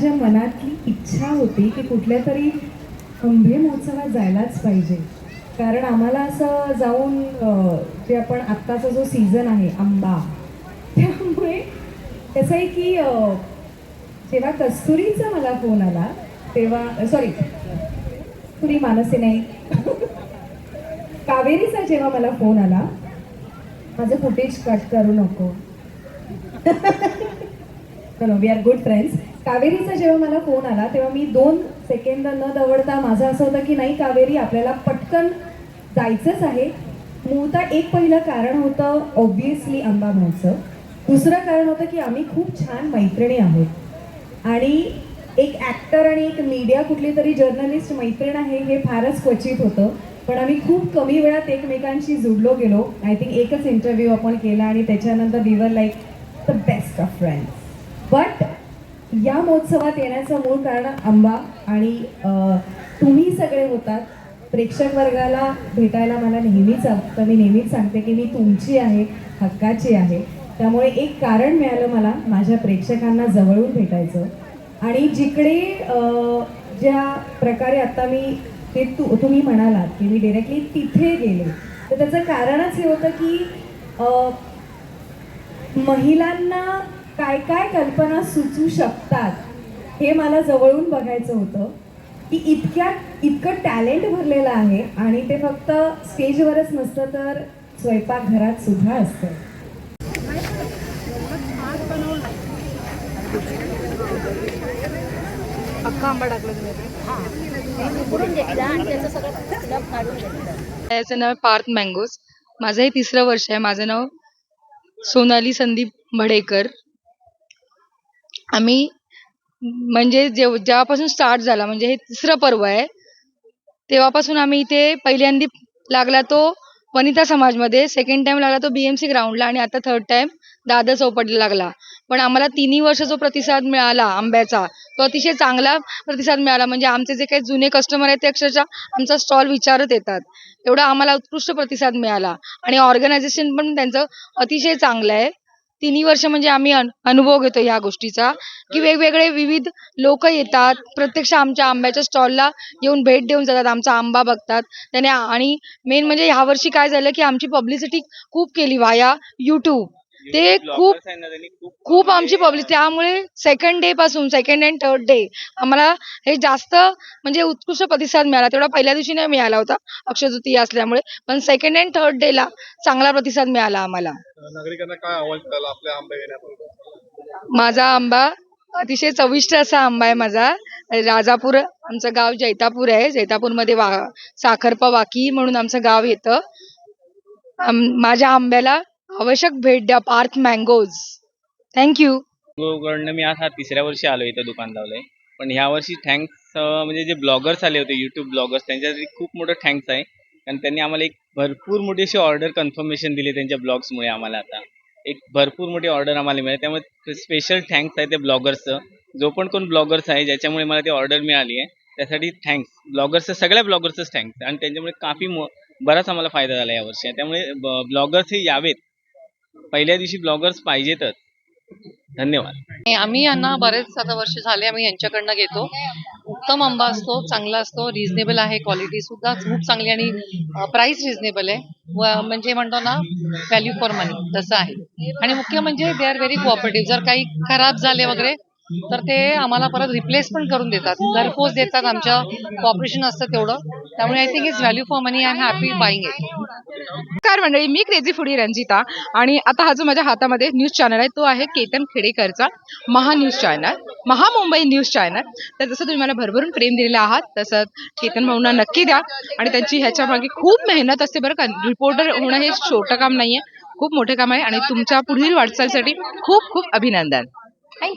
माझ्या मनातली इच्छा होती की कुठल्या तरी आंबे महोत्सवात जायलाच पाहिजे. कारण आम्हाला असं जाऊन जे आपण आत्ताचा जो सीझन आहे आंबा, त्यामुळे कसं आहे की जेव्हा कस्तुरीचा मला फोन आला तेव्हा कस्तुरी मानसी नाही कावेरीचा जेव्हा मला फोन आला, माझं फुटेज कट करू नको, वी आर गुड फ्रेंड्स. कावेरीचा जेव्हा मला फोन आला तेव्हा मी 2 सेकंद न दवडता माझं असं होतं की नाही कावेरी, आपल्याला पटकन जायचंच आहे. मूळतः एक पहिलं कारण होतं ऑब्व्हियसली आंबा महोत्सव. दुसरं कारण होतं की आम्ही खूप छान मैत्रिणी आहोत आणि एक ॲक्टर आणि एक मीडिया कुठली तरी जर्नलिस्ट मैत्रीण आहे हे फारच क्वचित होतं. पण आम्ही खूप कमी वेळात एकमेकांशी जुडलो गेलो. आय थिंक एकच इंटरव्ह्यू आपण केला आणि त्याच्यानंतर we were like the best of friends. But या महोत्सवात येण्याचं मूळ कारण आंबा आणि तुम्ही सगळे होतात. प्रेक्षक वर्गाला भेटायला मला नेहमीच आवडतं. मी नेहमीच सांगते की मी तुमची आहे, हक्काची आहे. त्यामुळे एक कारण मिळालं मला माझ्या प्रेक्षकांना जवळून भेटायचं. आणि जिकडे ज्या प्रकारे आता मी ते तुम्ही म्हणालात की मी डिरेक्टली तिथे गेले, तर त्याचं कारणच हे होतं की महिलांना काय काय कल्पना सुचू शकतात हे मला जवळून बघायचं होतं की इतकं टॅलेंट भरलेलं आहे आणि ते फक्त स्टेजवरच नसतं तर स्वयंपाकघरात सुद्धा असतं. अख्खा आंबा टाकला तुम्ही? याचं नाव पार्थ मँगोज. माझं हे 3रं वर्ष आहे. माझं नाव सोनाली संदीप भडेकर. आम्ही म्हणजे जेव्हापासून स्टार्ट झाला, म्हणजे हे 3रं पर्व आहे, तेव्हापासून आम्ही इथे पहिल्यांदा लागला तो वनिता समाजमध्ये, सेकंड टाइम लागला तो BMC ग्राउंडला आणि आता 3rd टाइम दादर चौपाटीला लागला. पण आम्हाला 3 वर्ष जो प्रतिसाद मिळाला आंब्याचा, तो अतिशय चांगला प्रतिसाद मिळाला. म्हणजे आमचे जे काही जुने कस्टमर आहेत ते अक्षरशः आमचा स्टॉल विचारत येतात, एवढा आम्हाला उत्कृष्ट प्रतिसाद मिळाला. आणि ऑर्गनायझेशन पण त्यांचं अतिशय चांगलं आहे. 3 वर्ष म्हणजे आम्ही अनुभव घेतो ह्या गोष्टीचा की वेगवेगळे विविध लोक येतात, प्रत्यक्ष आमच्या आंब्याच्या स्टॉलला येऊन भेट देऊन जातात, आमचा आंबा बघतात त्याने. आणि मेन म्हणजे ह्या वर्षी काय झालं की आमची पब्लिसिटी खूप केली व्हाया YouTube. ते खूप आमची पब्लिसिटी, त्यामुळे सेकंड अँड 3rd डे आम्हाला हे जास्त म्हणजे उत्कृष्ट प्रतिसाद मिळाला. तेवढा पहिल्या दिवशी नाही मिळाला होता अक्षय तृतीया असल्यामुळे, पण सेकंड अँड 3rd डेला चांगला प्रतिसाद मिळाला आम्हाला. नागरिकांना काय आव्हान आपल्या आंबे घेण्यापूर्वी? माझा आंबा अतिशय चविष्ट असा आंबा आहे माझा. राजापूर आमचं गाव जैतापूर आहे. जैतापूरमध्ये साखरपा वाकी म्हणून आमचं गाव येतं. माझ्या आंब्याला आवश्यक भेट द्या. पार्थ मँगोज. थँक्यू. कडनं मी आज 3ऱ्या वर्षी आलो इथं दुकान लावलंय. पण ह्या वर्षी थँक्स म्हणजे जे ब्लॉगर्स आले होते, युट्यूब ब्लॉगर्स, त्यांच्यासाठी खूप मोठं थँक्स आहे. कारण त्यांनी आम्हाला एक भरपूर मोठी अशी ऑर्डर कन्फर्मेशन दिली त्यांच्या ब्लॉग्समुळे. आम्हाला आता एक भरपूर मोठी ऑर्डर आम्हाला मिळाली, त्यामुळे स्पेशल थँक्स आहे त्या ब्लॉगर्सचं. जो पण कोण ब्लॉगर्स आहे ज्याच्यामुळे मला ती ऑर्डर मिळाली आहे त्यासाठी थँक्स. ब्लॉगर्सचं, सगळ्या ब्लॉगर्सच थँक्स. आणि त्यांच्यामुळे काफी बराच आम्हाला फायदा झाला यावर्षी. त्यामुळे ब्लॉगर्स हे यावेत, पहिल्या दिवशी ब्लॉगर्स पाहिजेतच. धन्यवाद. आम्ही यांना बरेच आता वर्ष झाले आम्ही यांच्याकडनं घेतो. उत्तम आंबा असतो, चांगला असतो, रिझनेबल आहे, क्वालिटी सुद्धा खूप चांगली आणि प्राइस रिझनेबल आहे. म्हणजे म्हणतो ना व्हॅल्यू फॉर मनी तसं आहे. आणि मुख्य म्हणजे दे आर व्हेरी कोऑपरेटिव्ह. जर काही खराब झाले वगैरे तर ते आम्हाला परत रिप्लेस पण करून देतात, घरपोच देतात. आमच्या कॉपरेशन असतं तेवढं. त्यामुळे I think is value for money. I am happy buying it. नमस्कार मंडळी, मी क्रेझी फूडी रंजिता आणि आता हा जो माझ्या हातामध्ये न्यूज चॅनल आहे तो आहे केतन खेडेकरचा महा न्यूज चॅनल, महा मुंबई न्यूज चॅनल. तर जसं तुम्ही मला भरभरून प्रेम दिलेलं आहात तसं केतन भाऊंना नक्की द्या. आणि त्यांची ह्याच्या मागे खूप मेहनत असते बरं का. रिपोर्टर होणं हे छोटं काम नाहीये, खूप मोठं काम आहे. आणि तुमच्या पुढील वाटचालीसाठी खूप खूप अभिनंदन. थँक्यू.